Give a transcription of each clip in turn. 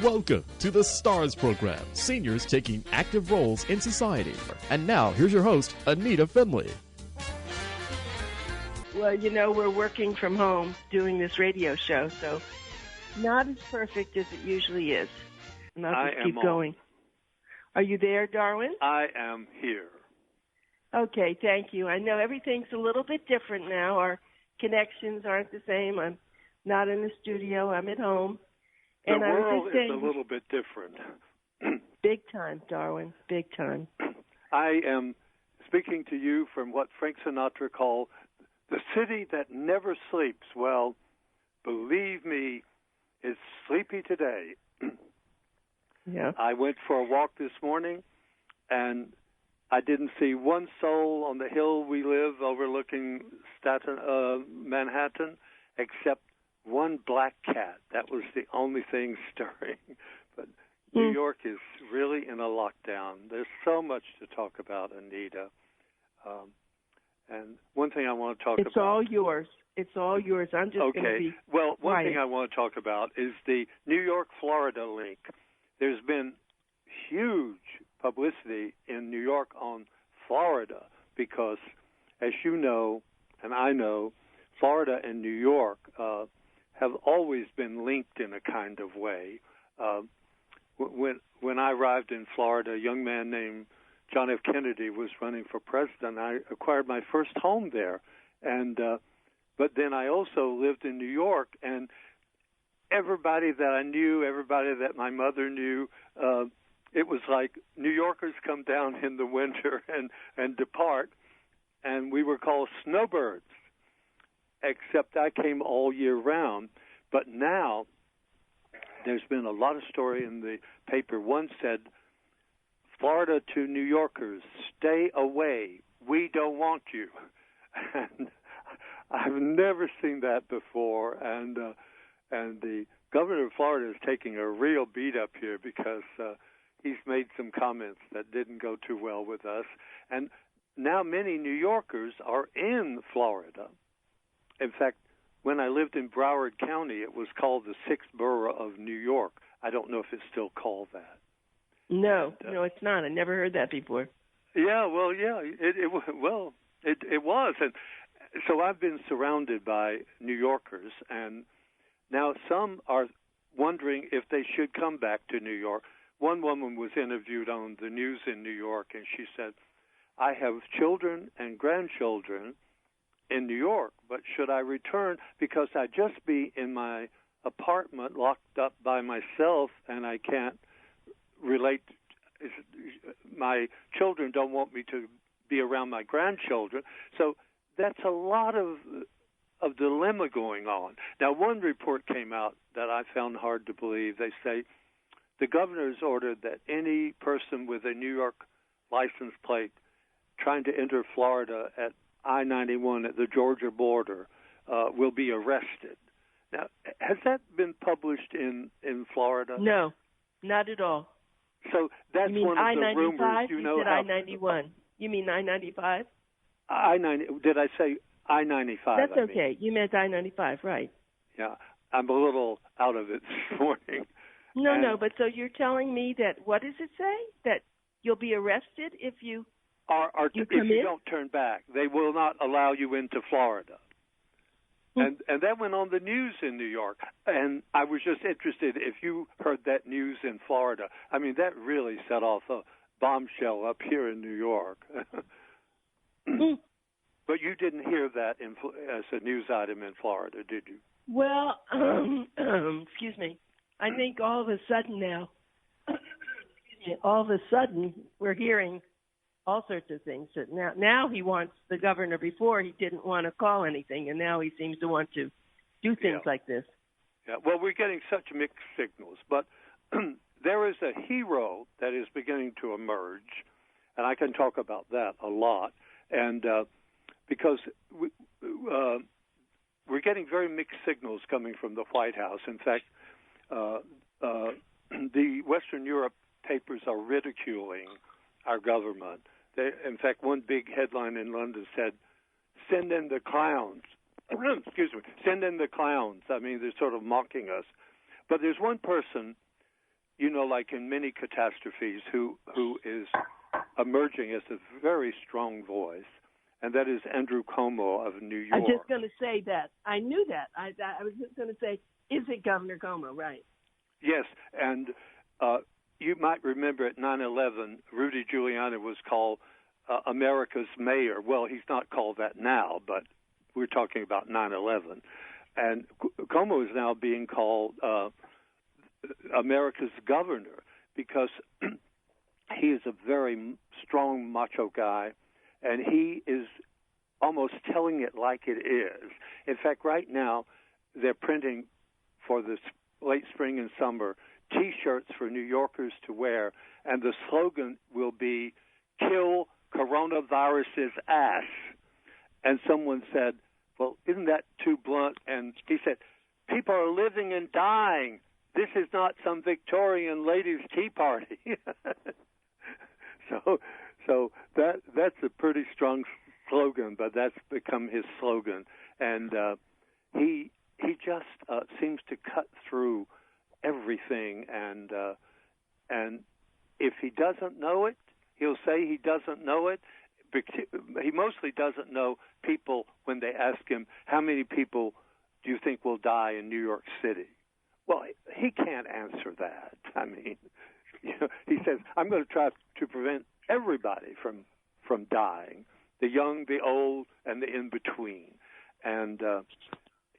Welcome to the STARS program, seniors taking active roles in society. And now, here's your host, ANITA FINLEY. Well, you know, we're working from home doing this radio show, so not as perfect as it usually is. And I'll just keep going. Are you there, Darwin? I am here. Okay, thank you. I know everything's a little bit different now. Our connections aren't the same. I'm not in the studio. I'm at home. The world is a little bit different. Big time, Darwin, big time. I am speaking to you from what Frank Sinatra called the city that never sleeps. Well, believe me, it's sleepy today. Yeah. I went for a walk this morning, and I didn't see one soul on the hill we live overlooking Manhattan, except one black cat. That was the only thing stirring. But New York is really in a lockdown. There's so much to talk about, Anita. And one thing I want to talk about... It's all yours. It's all yours. I'm just going to be Well, one quiet. thing I want to talk about is the New York-Florida link. There's been huge publicity in New York on Florida because, as you know, and I know, Florida and New York have always been linked in a kind of way. When I arrived in Florida, a young man named John F. Kennedy was running for president. I acquired my first home there, and but then I also lived in New York, and everybody that I knew, everybody that my mother knew, it was like New Yorkers come down in the winter and depart, and we were called snowbirds. Except I came all year round. But now there's been a lot of story in the paper. One said, Florida to New Yorkers, stay away. We don't want you. And I've never seen that before. And the governor of Florida is taking a real beat up here because he's made some comments that didn't go too well with us. And now many New Yorkers are in Florida. In fact, when I lived in Broward County, it was called the sixth borough of New York. I don't know if it's still called that. No, it's not. I never heard that before. Yeah, well, it was. And so I've been surrounded by New Yorkers, and now some are wondering if they should come back to New York. One woman was interviewed on the news in New York, and she said, I have children and grandchildren in New York, but should I return? Because I'd just be in my apartment locked up by myself, and I can't relate. My children don't want me to be around my grandchildren. So that's a lot of dilemma going on. Now, one report came out that I found hard to believe. They say the governor's ordered that any person with a New York license plate trying to enter Florida at I-91 at the Georgia border will be arrested. Now, has that been published in Florida? No, not at all. So that's one of the rumors. You said I-91. You mean I-95? I-90. Did I say I-95? That's okay. You meant I-95, right? Yeah, I'm a little out of it this morning. No, but so you're telling me that, what does it say? That you'll be arrested if you... if you don't turn back, they will not allow you into Florida. And that went on the news in New York. And I was just interested if you heard that news in Florida. I mean, that really set off a bombshell up here in New York. But you didn't hear that as a news item in Florida, did you? Well, excuse me. I think all of a sudden now, we're hearing all sorts of things. Now he wants the governor. Before he didn't want to call anything, and now he seems to want to do things like this. Yeah. Well, we're getting such mixed signals, but there is a hero that is beginning to emerge, and I can talk about that a lot. And because we're getting very mixed signals coming from the White House. In fact, the Western Europe papers are ridiculing our government. In fact, one big headline in London said, "Send in the clowns." Excuse me. Send in the clowns. I mean, they're sort of mocking us. But there's one person like in many catastrophes, who is emerging as a very strong voice, and that is Andrew Cuomo of New York. I was just going to say that. I knew that. I was just going to say, is it Governor Cuomo, right? Yes, and you might remember at 9/11, Rudy Giuliani was called America's mayor. Well, he's not called that now, but we're talking about 9/11. And Cuomo is now being called America's governor because he is a very strong macho guy, and he is almost telling it like it is. In fact, right now, they're printing for this late spring and summer T-shirts for New Yorkers to wear, and the slogan will be, "Kill coronavirus's ass." And someone said, well, isn't that too blunt? And he said, people are living and dying. This is not some Victorian ladies' tea party. So that's a pretty strong slogan, but that's become his slogan. And he just seems to cut through everything. And if he doesn't know it, he'll say he doesn't know it. He mostly doesn't know people when they ask him, how many people do you think will die in New York City? Well, he can't answer that. I mean, he says, I'm going to try to prevent everybody from dying, the young, the old, and the in-between. And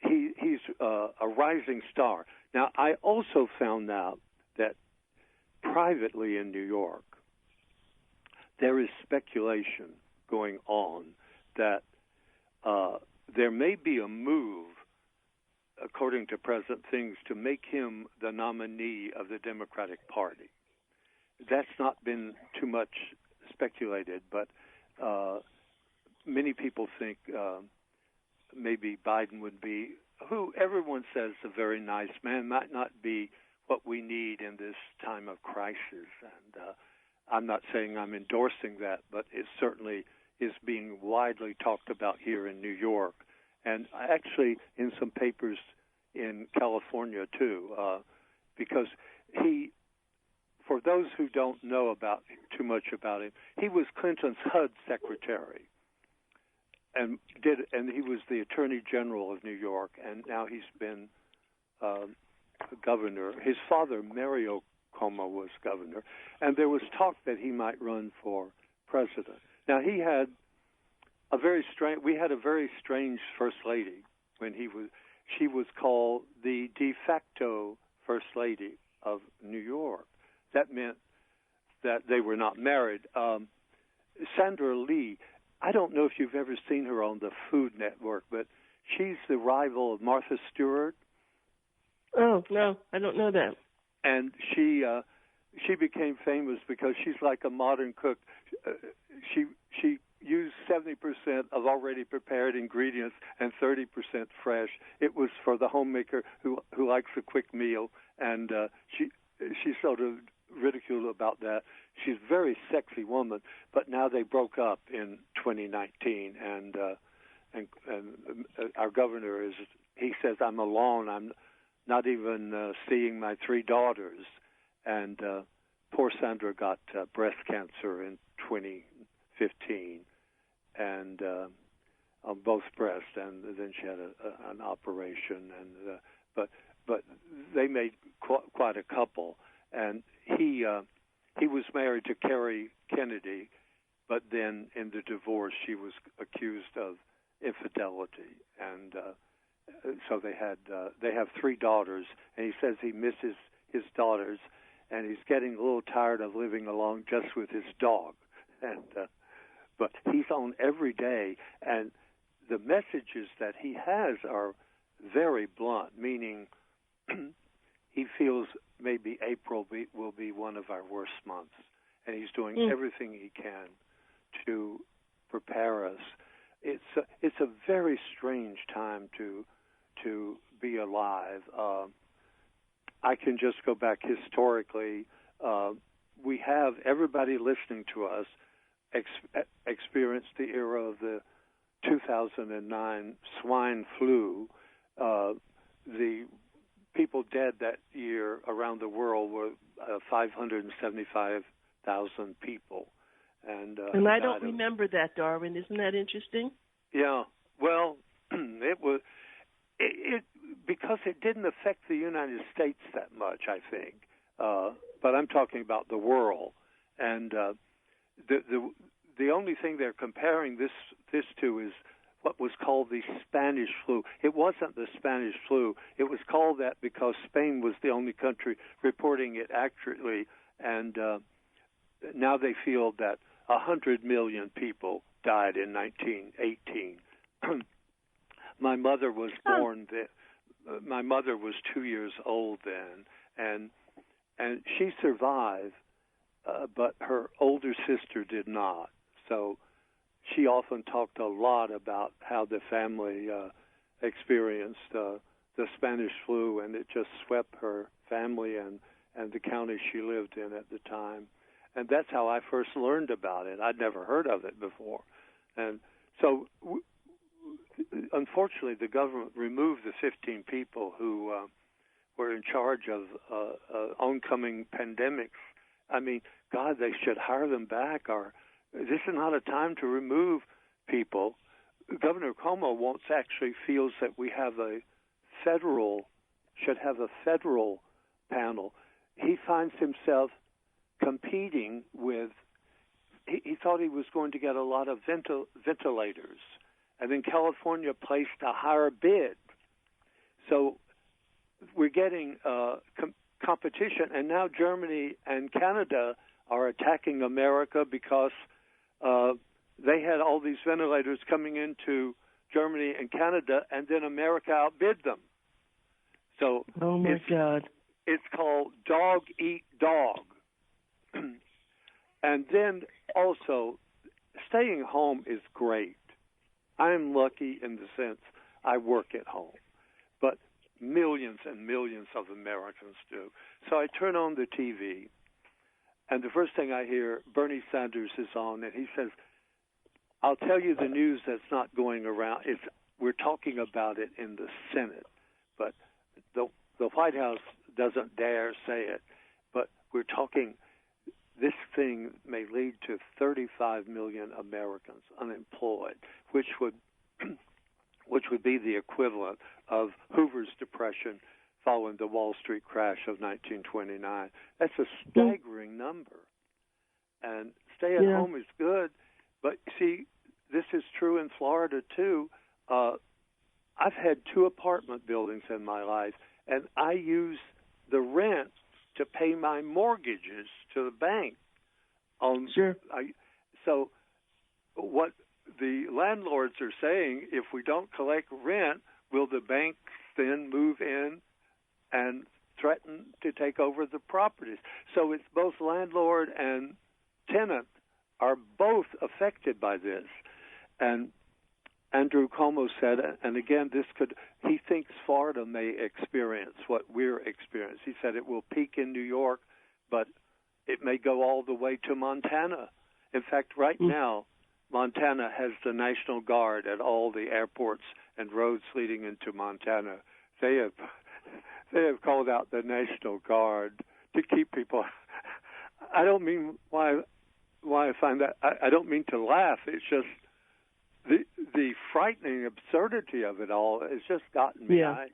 he's a rising star. Now, I also found out that privately in New York, there is speculation going on that there may be a move, according to present things, to make him the nominee of the Democratic Party. That's not been too much speculated, but many people think maybe Biden would be, who everyone says is a very nice man, might not be what we need in this time of crisis. And I'm not saying I'm endorsing that, but it certainly is being widely talked about here in New York, and actually in some papers in California too, because he, for those who don't know too much about him, he was Clinton's HUD secretary, and he was the Attorney General of New York, and now he's been governor. His father, Mario Cuomo, was governor, and there was talk that he might run for president. Now, we had a very strange first lady when she was called the de facto first lady of New York. That meant that they were not married. Sandra Lee, I don't know if you've ever seen her on the Food Network, but she's the rival of Martha Stewart. Oh, no, I don't know that. And she became famous because she's like a modern cook. She used 70% of already prepared ingredients and 30% fresh. It was for the homemaker who likes a quick meal, and she's sort of ridiculed about that. She's a very sexy woman, but now they broke up in 2019, and our governor he says, I'm alone. I'm not even seeing my 3 daughters, and poor Sandra got breast cancer in 2015, and on both breasts, and then she had an operation, and but they made quite a couple, and he was married to Carrie Kennedy, but then in the divorce she was accused of infidelity, and so they have 3 daughters, and he says he misses his daughters, and he's getting a little tired of living alone just with his dog, and but he's on every day, and the messages that he has are very blunt, meaning he feels maybe April will be one of our worst months, and he's doing everything he can to prepare us. It's a very strange time to be alive. I can just go back historically. We have everybody listening to us experienced the era of the 2009 swine flu. The people dead that year around the world were 575,000 people. And I don't remember that, Darwin. Isn't that interesting? Yeah. Well, it was because it didn't affect the United States that much, I think. But I'm talking about the world, and the only thing they're comparing this to is what was called the Spanish flu. It wasn't the Spanish flu. It was called that because Spain was the only country reporting it accurately, and now they feel that 100 million people died in 1918. My mother was born then. My mother was 2 years old then, and she survived, but her older sister did not. So she often talked a lot about how the family experienced the Spanish flu, and it just swept her family and the county she lived in at the time. And that's how I first learned about it. I'd never heard of it before. And so, unfortunately, the government removed the 15 people who were in charge of oncoming pandemics. I mean, God, they should hire them back. Or this is not a time to remove people. Governor Cuomo feels that we have should have a federal panel. He finds himself competing with. He thought he was going to get a lot of ventilators, and then California placed a higher bid. So we're getting competition, and now Germany and Canada are attacking America because they had all these ventilators coming into Germany and Canada, and then America outbid them. So oh my God, it's called dog eat dog. And then also, staying home is great. I'm lucky in the sense I work at home, but millions and millions of Americans do. So I turn on the TV, and the first thing I hear, Bernie Sanders is on, and he says, I'll tell you the news that's not going around. We're talking about it in the Senate, but the White House doesn't dare say it. But we're talking, this thing may lead to 35 million Americans unemployed, which would be the equivalent of Hoover's Depression following the Wall Street crash of 1929. That's a staggering number. And stay at home is good, but see, this is true in Florida too. I've had 2 apartment buildings in my life, and I use the rent to pay my mortgages to the bank. Sure. So what the landlords are saying, if we don't collect rent, will the banks then move in and threaten to take over the properties? So it's both landlord and tenant are both affected by this. And Andrew Cuomo said, and again, he thinks Florida may experience what we're experiencing. He said it will peak in New York, but it may go all the way to Montana. In fact, right now, Montana has the National Guard at all the airports and roads leading into Montana. They have called out the National Guard to keep people. I don't mean why I find that. I don't mean to laugh. It's just the frightening absurdity of it all has just gotten me. Yeah.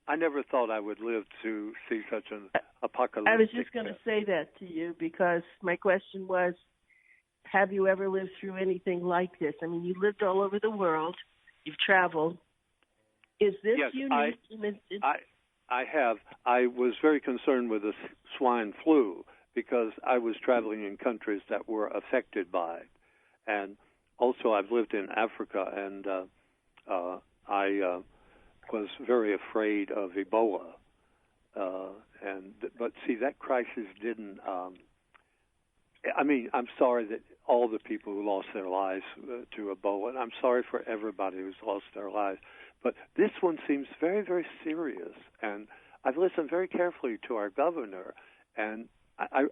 I never thought I would live to see such an apocalyptic. I was just going to say that to you because my question was, have you ever lived through anything like this? I mean, you lived all over the world. You've traveled. Is this unique? I have. I was very concerned with the swine flu because I was traveling in countries that were affected by it. And also, I've lived in Africa, and I was very afraid of Ebola. But see, that crisis didn't. I mean, I'm sorry that all the people who lost their lives to Ebola, and I'm sorry for everybody who's lost their lives. But this one seems very, very serious, and I've listened very carefully to our governor, and I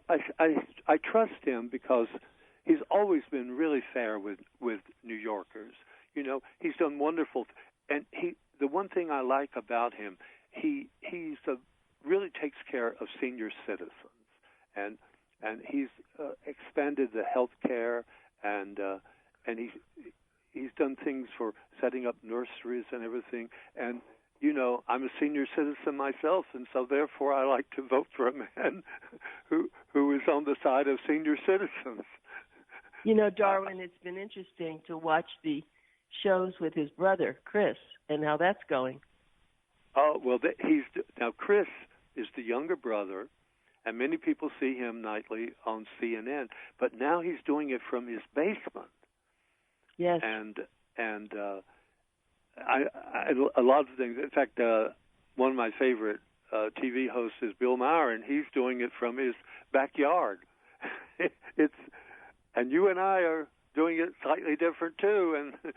trust him because he's always been really fair with New Yorkers. You know, he's done wonderful, and the one thing I like about him he's really takes care of senior citizens, and he's expanded the health care, and he's done things for setting up nurseries and everything. And I'm a senior citizen myself, and so therefore I like to vote for a man who is on the side of senior citizens. Darwin, it's been interesting to watch the shows with his brother, Chris, and how that's going. Oh, well, now Chris is the younger brother, and many people see him nightly on CNN, but now he's doing it from his basement. Yes. And a lot of things. In fact, one of my favorite TV hosts is Bill Maher, and he's doing it from his backyard. And you and I are doing it slightly different too, and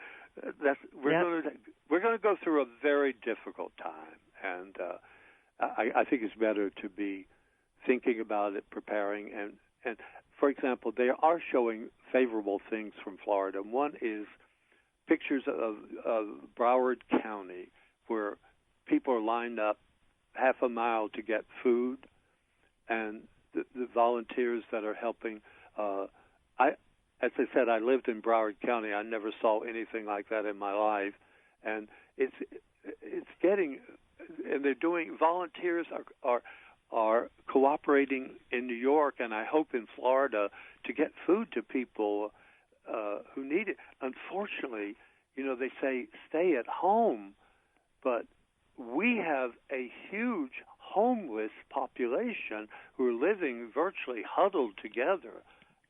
we're going to go through a very difficult time, and I think it's better to be thinking about it, preparing, and for example, they are showing favorable things from Florida. One is pictures of Broward County, where people are lined up half a mile to get food, and the volunteers that are helping. As I said, I lived in Broward County. I never saw anything like that in my life, and it's getting, and they're doing. Volunteers are cooperating in New York, and I hope in Florida, to get food to people who need it. Unfortunately, they say stay at home, but we have a huge homeless population who are living virtually huddled together,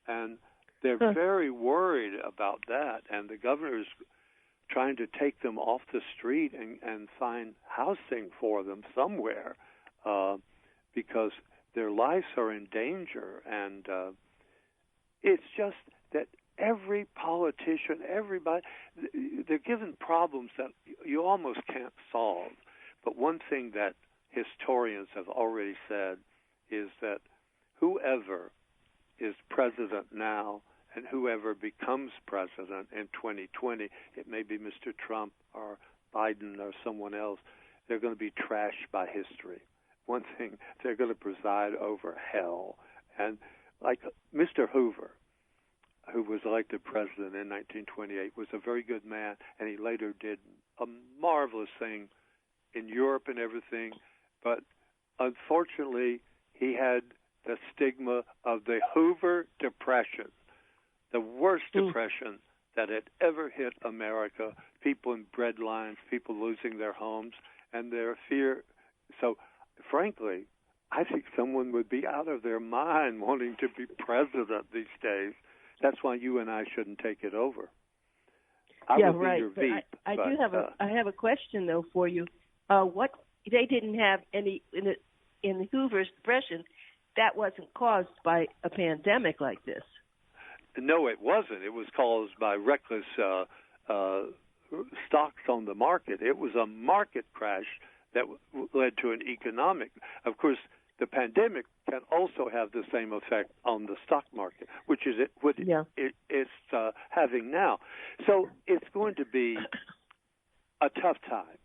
and they're very worried about that, and the governor's trying to take them off the street and find housing for them somewhere because their lives are in danger. And it's just that every politician, everybody, they're given problems that you almost can't solve. But one thing that historians have already said is that whoever is president now and whoever becomes president in 2020, it may be Mr. Trump or Biden or someone else, they're going to be trashed by history. One thing, they're going to preside over hell. And like Mr. Hoover, who was elected president in 1928, was a very good man, and he later did a marvelous thing in Europe and everything. But unfortunately, he had the stigma of the Hoover Depression, the worst depression that had ever hit America, people in bread lines, people losing their homes, and their fear. So, frankly, I think someone would be out of their mind wanting to be president these days. That's why you and I shouldn't take it over. I would be your VP. I have a question though for you. What they didn't have any in Hoover's depression that wasn't caused by a pandemic like this. No, it wasn't. It was caused by reckless stocks on the market. It was a market crash that led to an economic. Of course, the pandemic can also have the same effect on the stock market, which is it's having now. So it's going to be a tough time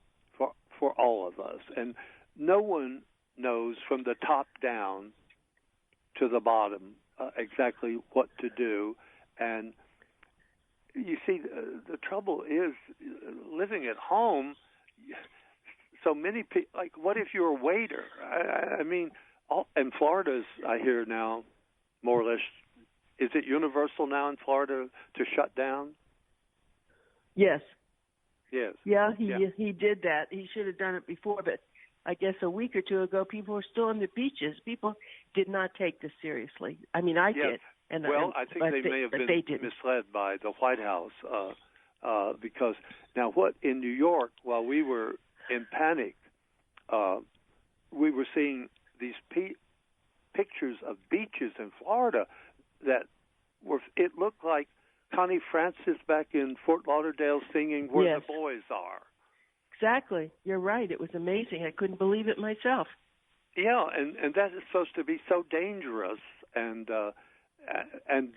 for all of us, and no one knows from the top down to the bottom exactly what to do. And you see, the trouble is living at home. So many people, like, what if you're a waiter? I mean, in Florida, I hear now, more or less, is it universal now in Florida to shut down? Yes. Yes. Yeah, he did that. He should have done it before, but I guess a week or two ago, people were still on the beaches. People did not take this seriously. I mean, I did. I think they may have been misled by the White House because now what in New York, while we were in panic, we were seeing these pictures of beaches in Florida that it looked like Connie Francis back in Fort Lauderdale singing Where the Boys Are. Exactly. You're right. It was amazing. I couldn't believe it myself. Yeah, and that is supposed to be so dangerous. And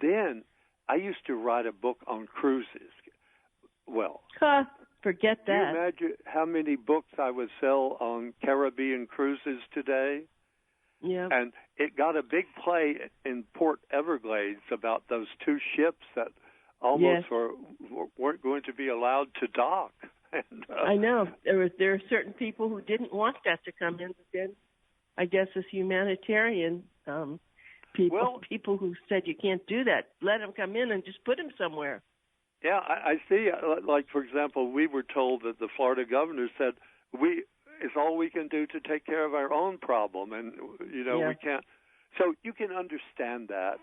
then I used to write a book on cruises. Well, Forget that. Can you imagine how many books I would sell on Caribbean cruises today? Yeah. And it got a big play in Port Everglades about those two ships that almost weren't going to be allowed to dock. And, I know. There are certain people who didn't want that to come in, but then I guess as humanitarian people who said you can't do that, let them come in and just put them somewhere. Yeah, I see. Like, for example, we were told that the Florida governor said, it's all we can do to take care of our own problem, and, we can't. So you can understand that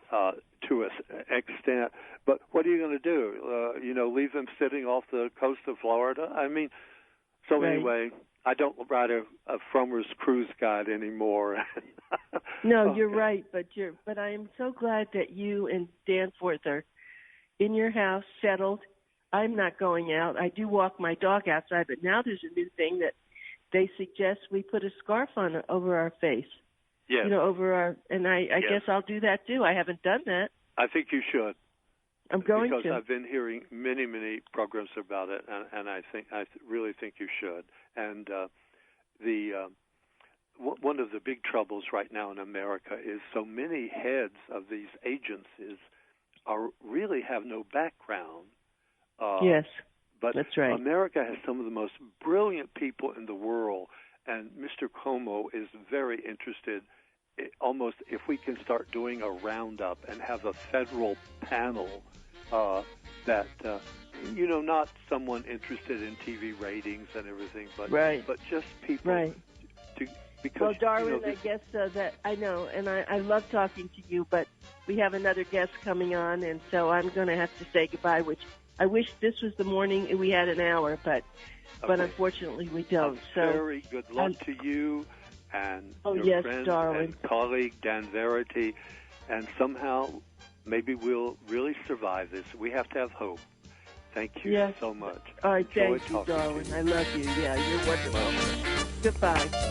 to an extent, but what are you going to do? Leave them sitting off the coast of Florida? I mean, so anyway, I don't write a Frommer's Cruise Guide anymore. No, you're right, but I am so glad that you and Danforth are in your house, settled. I'm not going out. I do walk my dog outside, but now there's a new thing that they suggest we put a scarf on over our face. Yes. Over our, and I guess I'll do that too. I haven't done that. I think you should. I'm going to. Because I've been hearing many, many programs about it, and I really think you should. And one of the big troubles right now in America is so many heads of these agencies really have no background. Yes, but that's right. America has some of the most brilliant people in the world, and Mr. Cuomo is very interested. Almost, if we can start doing a roundup and have a federal panel that, not someone interested in TV ratings and everything, but just people. Right. Because, Darwin, I guess that I know, and I love talking to you, but we have another guest coming on, and so I'm going to have to say goodbye, which I wish this was the morning and we had an hour, but unfortunately we don't. Very good luck to you and your friend Darwin. and colleague, Dan Verity, and somehow maybe we'll really survive this. We have to have hope. Thank you so much. All right, thank you, Darwin. I love you. Yeah, you're wonderful. Goodbye.